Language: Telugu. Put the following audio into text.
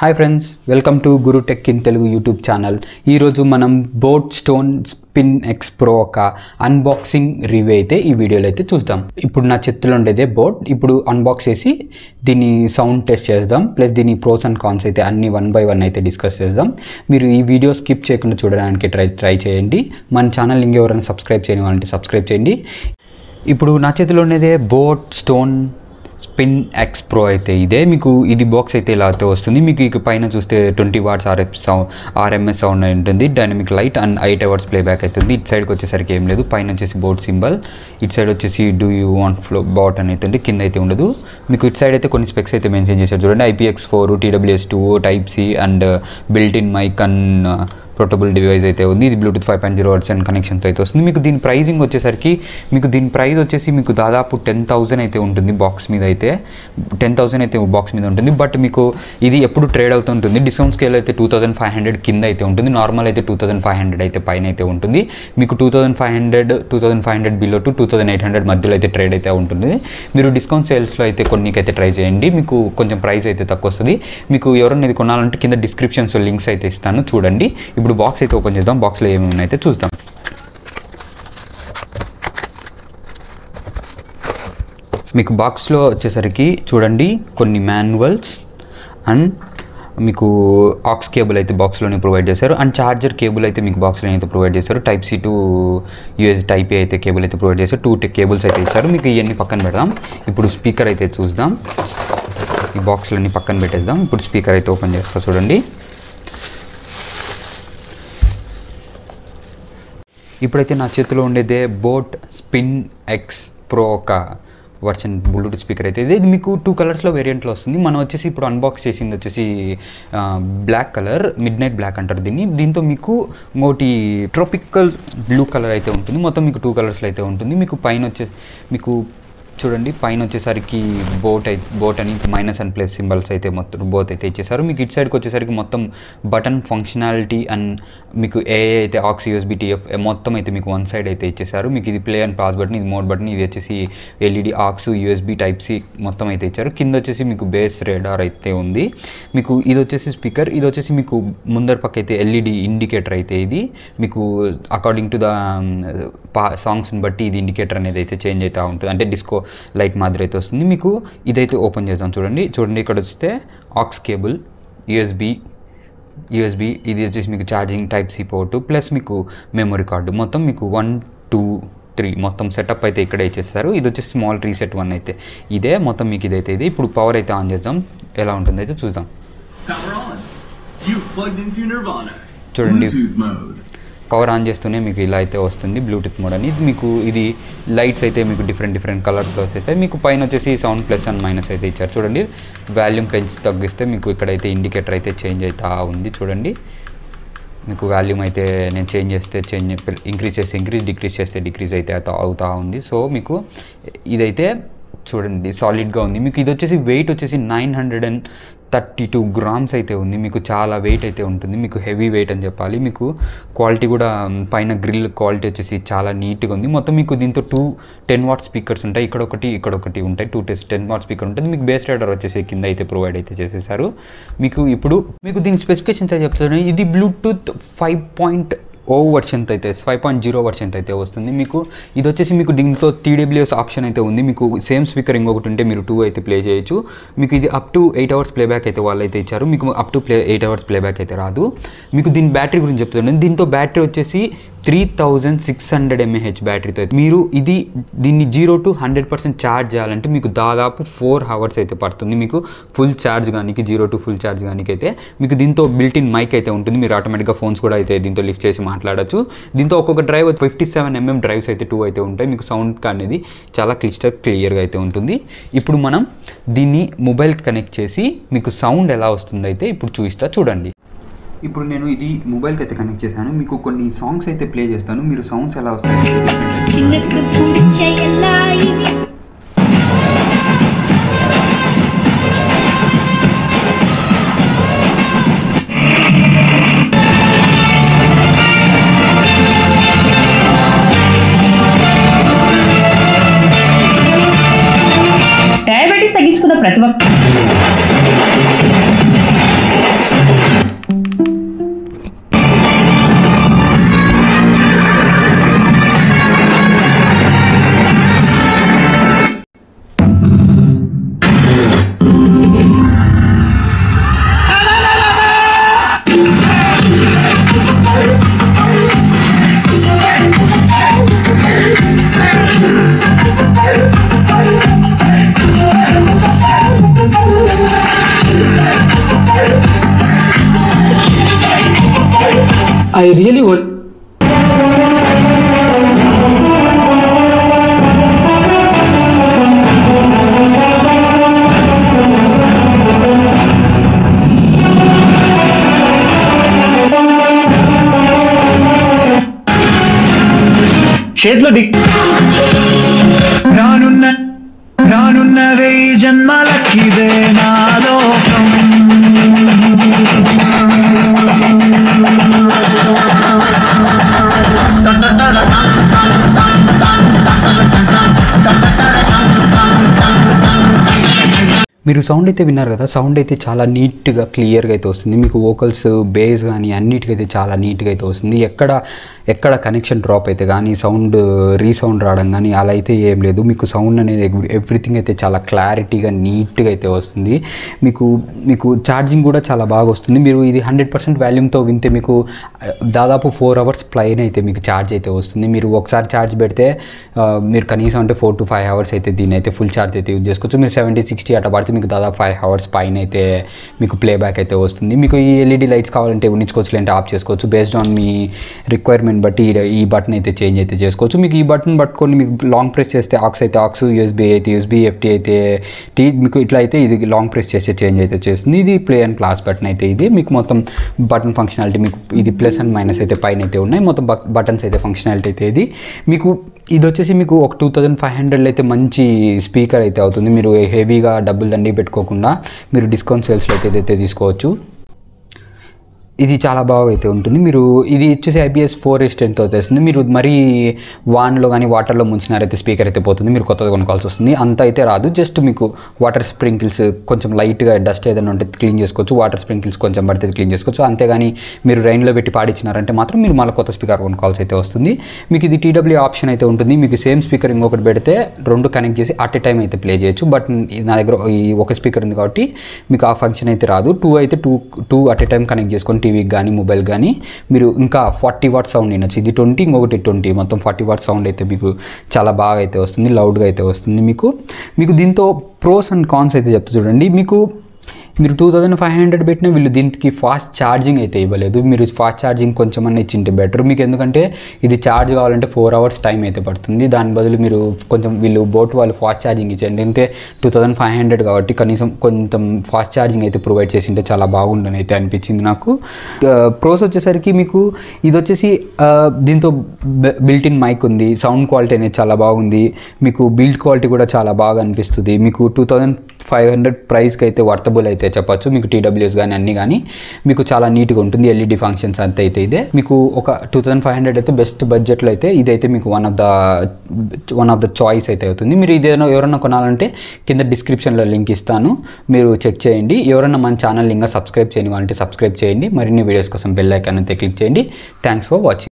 Hi friends, welcome to Guru tech in Telugu YouTube channel. ఈరోజు మనం boat stone spin X pro ఒక అన్బాక్సింగ్ రివ్యూ అయితే ఈ వీడియోలో అయితే చూద్దాం. ఇప్పుడు నా చేతిలో ఉండేదే బోట్. ఇప్పుడు అన్బాక్స్ చేసి దీని సౌండ్ టెస్ట్ చేద్దాం, ప్లస్ దీని ప్రోస్ అండ్ కాన్స్ అయితే అన్ని 1 by 1 అయితే డిస్కస్ చేద్దాం. మీరు ఈ వీడియో స్కిప్ చేయకుండా చూడడానికి ట్రై చేయండి. మన ఛానల్ ఇంకెవరైనా సబ్స్క్రైబ్ చేయని వాళ్ళంటే సబ్స్క్రైబ్ చేయండి. ఇప్పుడు నా చేతిలో ఉండేదే boat stone spin X pro అయితే ఇదే. మీకు ఇది బాక్స్ అయితే ఇలా అయితే వస్తుంది. మీకు ఇక పైన చూస్తే 20 watts ఆర్ఎంఎస్ సౌండ్ ఉంటుంది, dynamic light and 8 hours playback అవుతుంది. ఇటు సైడ్కి వచ్చేసరికి ఏం లేదు, పైన వచ్చేసి బోట్ సింబల్, ఇటు సైడ్ వచ్చేసి do you want flow bot అని అయితే కింద అయితే ఉండదు. మీకు ఇటు సైడ్ అయితే కొన్ని స్పెక్స్ అయితే మెన్షన్ చేశారు చూడండి. IPX4, TWS2, Type C and built in mic and portable device అయితే ఉంది. ఇది బ్లూటూత్ 5.0 వర్షన్ కనెక్షన్తో అయితే వస్తుంది. మీకు దీని ప్రైజింగ్ వచ్చేసరికి దీని ప్రైస్ వచ్చేసి మీకు దాదాపు 10,000 అయితే ఉంటుంది. బాక్స్ మీద అయితే 10,000 అయితే బాక్స్ మీద ఉంటుంది. బట్ మీకు ఇది ఎప్పుడు ట్రేడ్ అవుతుంటుంది. డిస్కౌంట్ స్కేల్ అయితే 2,500 కింద అయితే ఉంటుంది. నార్మల్ అయితే 2,500 అయితే పైన అయితే ఉంటుంది. మీకు 2,500 బిలో టు 2,800 మధ్యలో అయితే ట్రేడ్ అయితే ఉంటుంది. మీరు డిస్కౌంట్ సేల్స్లో అయితే కొన్నికైతే ట్రై చేయండి, మీకు కొంచెం ప్రైస్ అయితే తక్కువ వస్తుంది. మీకు ఎవరైనా ఇది కొనాలంటే కింద డిస్క్రిప్షన్స్ లింక్స్ అయితే ఇస్తాను, చూడండి. ఇప్పుడు బాక్స్ అయితే ఓపెన్ చేద్దాం. బాక్స్లో ఏమేమి అయితే చూద్దాం. మీకు బాక్స్లో వచ్చేసరికి చూడండి కొన్ని మాన్యువల్స్ అండ్ మీకు ఆక్స్ కేబుల్ అయితే బాక్స్లోనే ప్రొవైడ్ చేశారు అండ్ ఛార్జర్ కేబుల్ అయితే మీకు బాక్స్లో అయితే ప్రొవైడ్ చేశారు. Type C to USB Type A అయితే కేబుల్ అయితే ప్రొవైడ్ చేశారు. 2 కేబుల్స్ అయితే ఇచ్చారు. మీకు ఇవన్నీ పక్కన పెడదాం. ఇప్పుడు స్పీకర్ అయితే చూద్దాం. ఈ బాక్స్లన్నీ పక్కన పెట్టేద్దాం. ఇప్పుడు స్పీకర్ అయితే ఓపెన్ చేస్తా చూడండి. ఇప్పుడైతే నా చేతిలో ఉండేదే బోట్ స్పిన్ ఎక్స్ ప్రో ఒక వర్షన్ బ్లూటూత్ స్పీకర్ అయితే ఇది మీకు 2 కలర్స్లో వేరియంట్లో వస్తుంది. మనం వచ్చేసి ఇప్పుడు అన్బాక్స్ చేసింది వచ్చేసి black colour, midnight black అంటారు దీన్ని. దీంతో మీకు ఇంకోటి ట్రోపికల్ బ్లూ కలర్ అయితే ఉంటుంది. మొత్తం మీకు 2 కలర్స్లో అయితే ఉంటుంది. మీకు పైన వచ్చేసి మీకు చూడండి, పైన వచ్చేసరికి బోట్ అని మైనస్ అండ్ ప్లస్ సింబల్స్ అయితే మొత్తం బోత్ అయితే ఇచ్చేసారు. మీకు ఇటు సైడ్కి వచ్చేసరికి మొత్తం బటన్ ఫంక్షనాలిటీ అండ్ మీకు AA అయితే ఆక్స్ USB TF మొత్తం అయితే మీకు 1 side అయితే ఇచ్చేసారు. మీకు ఇది ప్లే అండ్ పాస్ బటన్, ఇది మోడ్ బటన్, ఇది వచ్చేసి LED aux USB Type C మొత్తం అయితే ఇచ్చారు. కింద వచ్చేసి మీకు బేస్ రేడార్ అయితే ఉంది. మీకు ఇది వచ్చేసి స్పీకర్, ఇది వచ్చేసి మీకు ముందర పక్క అయితే LED ఇండికేటర్ అయితే ఇది మీకు అకార్డింగ్ టు ద సాంగ్స్ని బట్టి ఇది ఇండికేటర్ అనేది అయితే చేంజ్ అవుతూ ఉంటుంది, అంటే డిస్కో లైట్ మాదిరి అయితే వస్తుంది. మీకు ఇదైతే ఓపెన్ చేద్దాం చూడండి. ఇక్కడ వస్తే ఆక్స్ కేబుల్, USB ఇది వచ్చేసి మీకు charging Type C port plus మీకు మెమరీ కార్డు, మొత్తం మీకు 1 2 3 మొత్తం సెటప్ అయితే ఇక్కడే ఇచ్చేస్తారు. ఇది వచ్చేసి స్మాల్ రీసెట్ 1 అయితే ఇదే మొత్తం మీకు ఇదైతే ఇది. ఇప్పుడు పవర్ అయితే ఆన్ చేద్దాం, ఎలా ఉంటుందో అయితే చూద్దాం. చూడండి, పవర్ ఆన్ చేస్తూనే మీకు ఇలా అయితే వస్తుంది బ్లూటూత్ మోడ్ అని. మీకు ఇది లైట్స్ అయితే మీకు డిఫరెంట్ కలర్స్లో అయితే మీకు పైన వచ్చేసి సౌండ్ ప్లస్ అండ్ మైనస్ అయితే ఇచ్చారు. చూడండి, వాల్యూమ్ పెంచి తగ్గిస్తే మీకు ఇక్కడైతే ఇండికేటర్ అయితే చేంజ్ అవుతా ఉంది. చూడండి, మీకు వాల్యూమ్ అయితే నేను చేంజ్ చేస్తే ఇంక్రీజ్ చేస్తే డిక్రీజ్ చేస్తే డిక్రీజ్ అయితే అవుతా ఉంది. సో మీకు ఇదైతే చూడండి సాలిడ్గా ఉంది. మీకు ఇది వచ్చేసి వెయిట్ వచ్చేసి 932 grams అయితే ఉంది. మీకు చాలా వెయిట్ అయితే ఉంటుంది, మీకు హెవీ వెయిట్ అని చెప్పాలి. మీకు క్వాలిటీ కూడా పైన గ్రిల్ క్వాలిటీ వచ్చేసి చాలా నీట్గా ఉంది. మొత్తం మీకు దీంతో 2 10 watt స్పీకర్స్ ఉంటాయి, ఇక్కడ ఒకటి ఉంటాయి. 2 10 watt స్పీకర్ ఉంటుంది. మీకు బేస్ రైడర్ వచ్చేసి కింద అయితే ప్రొవైడ్ అయితే చేసేసారు. ఇప్పుడు మీకు దీని స్పెసిఫికేషన్స్ అయితే చెప్తాను. ఇది బ్లూటూత్ 5.0 వర్షన్తో అయితే 5.0 వర్షన్తో అయితే వస్తుంది. మీకు ఇది వచ్చేసి మీకు దీంతో TWS ఆప్షన్ అయితే ఉంది. మీకు సేమ్ స్పీకర్ ఇంకొకటి ఉంటే మీరు 2 అయితే ప్లే చేయొచ్చు. మీకు ఇది అప్ టు 8 hours ప్లేబ్యాక్ అయితే వాళ్ళు అయితే ఇచ్చారు. మీకు అప్ టు 8 hours ప్లేబ్యాక్ అయితే రాదు. మీకు దీని బ్యాటరీ గురించి చెప్తున్నాను. దీంతో బ్యాటరీ వచ్చేసి 3600 mAh బ్యాటరీతో మీరు దీన్ని 0 to 100% ఛార్జ్ చేయాలంటే మీకు దాదాపు 4 hours అయితే పడుతుంది. మీకు ఫుల్ ఛార్జ్ కానీ 0 to ఫుల్ ఛార్జ్ కానీ అయితే మీకు దీంతో బిల్ట్ ఇన్ మైక్ అయితే ఉంటుంది. మీరు ఆటోమేటిక్గా ఫోన్స్ కూడా అయితే దీంతో లిఫ్ట్ చేసి మాట్లాడచ్చు. దీంతో ఒక్కొక్క డ్రైవ్ 57mm డ్రైవ్స్ అయితే 2 అయితే ఉంటాయి. మీకు సౌండ్ అనేది చాలా క్లియర్గా అయితే ఉంటుంది. ఇప్పుడు మనం దీన్ని మొబైల్కి కనెక్ట్ చేసి మీకు సౌండ్ ఎలా వస్తుందో అయితే ఇప్పుడు చూపిస్తా చూడండి. ఇప్పుడు నేను ఇది మొబైల్కి అయితే కనెక్ట్ చేశాను. మీకు కొన్ని సాంగ్స్ అయితే ప్లే చేస్తాను, మీరు సౌండ్స్ ఎలా వస్తాయి డయాబెటీస్ తగ్గించుకున్న ప్రతి ఒక్క I really want. చేతిలో రానున్నవే జన్మలకిదే నా లోకం. మీరు సౌండ్ అయితే విన్నారు కదా, సౌండ్ అయితే చాలా నీట్గా క్లియర్గా అయితే వస్తుంది. మీకు వోకల్స్ బేస్ కానీ అన్నిటికైతే చాలా నీట్గా అయితే వస్తుంది. ఎక్కడ కనెక్షన్ డ్రాప్ అయితే కానీ సౌండ్ రీసౌండ్ రావడం కానీ అలా అయితే ఏం లేదు. మీకు సౌండ్ అనేది ఎవ్రీథింగ్ అయితే చాలా క్లారిటీగా నీట్గా అయితే వస్తుంది. మీకు ఛార్జింగ్ కూడా చాలా బాగా వస్తుంది. మీరు ఇది 100% వాల్యూమ్తో వింటే మీకు దాదాపు 4 hours ప్లైన్ అయితే మీకు ఛార్జ్ అయితే వస్తుంది. మీరు ఒకసారి ఛార్జ్ పెడితే మీరు కనీసం అంటే 4 to 5 hours అయితే దీన్ని అయితే ఫుల్ ఛార్జ్ అయితే యూజ్ చేసుకోవచ్చు. మీరు 70-60 అట్లా పడితే మీకు దాదాపు 5 hours పైన అయితే మీకు ప్లేబ్యాక్ అయితే వస్తుంది. మీకు ఈ ఎల్ఈడి లైట్స్ కావాలంటే ఉంచుకోవచ్చు, లేదంటే ఆఫ్ చేసుకోవచ్చు. బేస్డ్ ఆన్ మీ రిక్వైర్మెంట్ బట్టి ఈ బటన్ అయితే చేంజ్ అయితే చేసుకోవచ్చు. మీకు ఈ బటన్ పట్టుకొని మీకు లాంగ్ ప్రెస్ చేస్తే ఆక్స్ అయితే ఆక్స్, యూఎస్బీ అయితే యూఎస్బీ, ఎఫ్టీ అయితే టీ, మీకు ఇట్లా అయితే ఇది లాంగ్ ప్రెస్ చేస్తే చేంజ్ అయితే చేస్తుంది. ఇది ప్లే అండ్ క్లాస్ బటన్ అయితే ఇది మీకు మొత్తం బటన్ ఫంక్షనాలిటీ మీకు ఇది ప్లస్ అండ్ మైనస్ అయితే పైన అయితే ఉన్నాయి. మొత్తం బటన్స్ అయితే ఫంక్షనాలిటీ అయితే ఇది వచ్చేసి మీకు ఒక 2500 అయితే మంచి స్పీకర్ అయితే అవుతుంది. మీరు హెవీగా డబ్బులు దండి పెట్టుకోకుండా మీరు డిస్కౌంట్ సేల్స్లో అయితే తీసుకోవచ్చు. ఇది చాలా బాగా అయితే ఉంటుంది. మీరు ఇది వచ్చేసి IPS 4 స్ట్రెంత్ అవుతుంది. మీరు మరీ వాన్లో కానీ వాటర్లో ముంచినారైతే స్పీకర్ అయితే పోతుంది, మీరు కొత్తగా కొనుక్కోవాల్సి వస్తుంది. అంత అయితే రాదు. జస్ట్ మీకు వాటర్ స్ప్రింకిల్స్ కొంచెం లైట్గా డస్ట్ ఏదైనా ఉంటే క్లీన్ చేసుకోవచ్చు. వాటర్ స్ప్రింకిల్స్ కొంచెం పడితే క్లీన్ చేసుకోవచ్చు. అంతేగాని మీరు రైన్లో పెట్టి పాడించినారంటే మాత్రం మీరు మళ్ళీ కొత్త స్పీకర్ కొనుక్కోవాల్సి అయితే వస్తుంది. మీకు ఇది TW ఆప్షన్ అయితే ఉంటుంది. మీకు సేమ్ స్పీకర్ ఇంకొకటి పెడితే 2 కనెక్ట్ చేసి అట్ ఏ టైం అయితే ప్లే చేయొచ్చు. బట్ నా దగ్గర ఈ ఒక స్పీకర్ ఉంది కాబట్టి మీకు ఆ ఫంక్షన్ అయితే రాదు. 2 అట్ ఏ టైం కనెక్ట్ చేసుకొని టీవీకి కానీ మొబైల్ కానీ మీరు ఇంకా 40 వాట్ సౌండ్ వినొచ్చు. ఇది 20 ఇంకొకటి 20 మొత్తం 40 వాట్ సౌండ్ అయితే మీకు చాలా బాగా అయితే వస్తుంది, లౌడ్గా అయితే వస్తుంది. మీకు దీంతో ప్రోస్ అండ్ కాన్స్ అయితే చెప్తా చూడండి. మీరు 2500 పెట్టినా వీళ్ళు దీనికి ఫాస్ట్ ఛార్జింగ్ అయితే ఇవ్వలేదు. మీరు ఫాస్ట్ ఛార్జింగ్ కొంచెం అన్న ఇచ్చింటే బెటర్ మీకు. ఎందుకంటే ఇది ఛార్జ్ కావాలంటే 4 hours టైం అయితే పడుతుంది. దాని బదులు మీరు కొంచెం వీళ్ళు బోట్ వాళ్ళు ఫాస్ట్ ఛార్జింగ్ ఇచ్చారు. ఎందుకంటే 2500 కాబట్టి కనీసం కొంచెం ఫాస్ట్ ఛార్జింగ్ అయితే ప్రొవైడ్ చేసింటే చాలా బాగుండని అయితే అనిపించింది నాకు. ప్రోస్ వచ్చేసరికి మీకు ఇది వచ్చేసి దీంతో బిల్ట్ ఇన్ మైక్ ఉంది. సౌండ్ క్వాలిటీ అనేది చాలా బాగుంది. మీకు బిల్డ్ క్వాలిటీ కూడా చాలా బాగా అనిపిస్తుంది. మీకు 2500 ప్రైస్కి అయితే వర్తబుల్ అయితే చెప్పచ్చు. మీకు TWS కానీ అన్నీ కానీ మీకు చాలా నీట్గా ఉంటుంది. LED ఫంక్షన్స్ అంతా అయితే ఇదే మీకు ఒక 2500 అయితే బెస్ట్ బడ్జెట్లో అయితే ఇదైతే మీకు వన్ ఆఫ్ ద చాయిస్ అయితే అవుతుంది. మీరు ఇదేదో ఎవరైనా కొనాలంటే కింద డిస్క్రిప్షన్లో లింక్ ఇస్తాను, మీరు చెక్ చేయండి. ఎవరైనా మన ఛానల్ ఇంకా సబ్స్క్రైబ్ చేయని వాళ్ళంటే సబ్స్క్రైబ్ చేయండి. మరిన్ని వీడియోస్ కోసం బెల్ ఐకాన్ అయితే క్లిక్ చేయండి. Thanks for watching.